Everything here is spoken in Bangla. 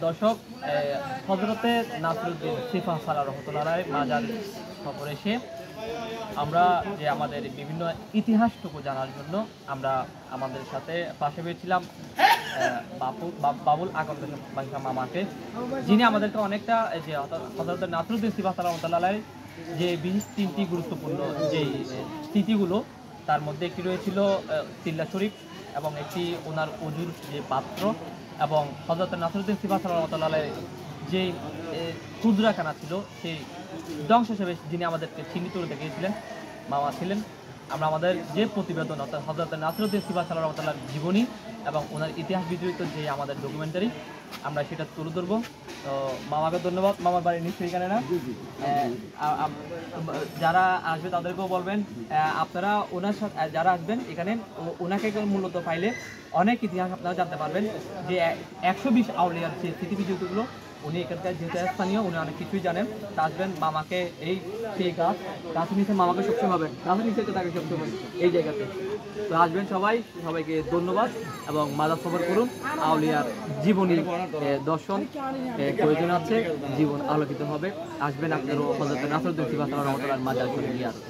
দর্শক, হযরতে নাসিরউদ্দিন সিফা সালাহ রহমাতুল্লাহ আলাইহি মাজার সফরে এসে আমরা যে আমাদের বিভিন্ন ইতিহাসটুকু জানার জন্য আমরা আমাদের সাথে পাশে পেয়েছিলাম বাবুল আকন্দ বাদশা মামাকে, যিনি আমাদেরকে অনেকটা যে হযরত নাসিরউদ্দিন সিফা সালাহ রহমাতুল্লাহ আলাইহি যে বিশেষ 3টি গুরুত্বপূর্ণ যেই স্মৃতিগুলো, তার মধ্যে একটি রয়েছিল তিল্লা শরীফ এবং একটি ওনার অজুর যে পাত্র, এবং হযরত নাসিরউদ্দিন সিফা সালাহ রহমাতুল্লাহ আলাইহি যে হুজরাখানা ছিল সেই ধ্বংস হিসেবে যিনি আমাদেরকে চিহ্নিত করে দেখিয়েছিলেন মামা ছিলেন। আমরা আমাদের যে প্রতিবেদন অর্থাৎ হযরত নাসিরউদ্দিন সিফা সালাহ রহমাতুল্লাহ আলাইহির জীবনী এবং ওনার ইতিহাস বিজড়িত যে আমাদের ডকুমেন্টারি, আমরা সেটা তুলে ধরবো। তো মামাকে ধন্যবাদ। মামার বাড়ি নিশ্চয়ই এখানে না? যারা আসবে তাদেরকেও বলবেন আপনারা ওনার সাথে যারা আসবেন এখানে ওনাকে মূলত পাইলে অনেক ইতিহাস আপনারা জানতে পারবেন। যে 120 আউলিয়ার যে স্মৃতিবিজড়িতগুলো, উনি এখানকার যেহেতু স্থানীয়, উনি অনেক কিছুই জানেন। তা আসবেন মামাকে এই সেই গাছের নিচে মামাকে সবসময় পাবেন, গাছের নিচে তো তাকে সবসময় এই জায়গাতে। তো আসবেন সবাই, সবাইকে ধন্যবাদ এবং মাজার সফর করুন। আউলিয়ার জীবনী দর্শন প্রয়োজন আছে, জীবন আলোকিত হবে। আসবেন আপনারও হযরত নাসিরউদ্দিন সিফা সালাহ রহমাতুল্লাহ আলাইহির মাজার শরীফ জিয়ারত।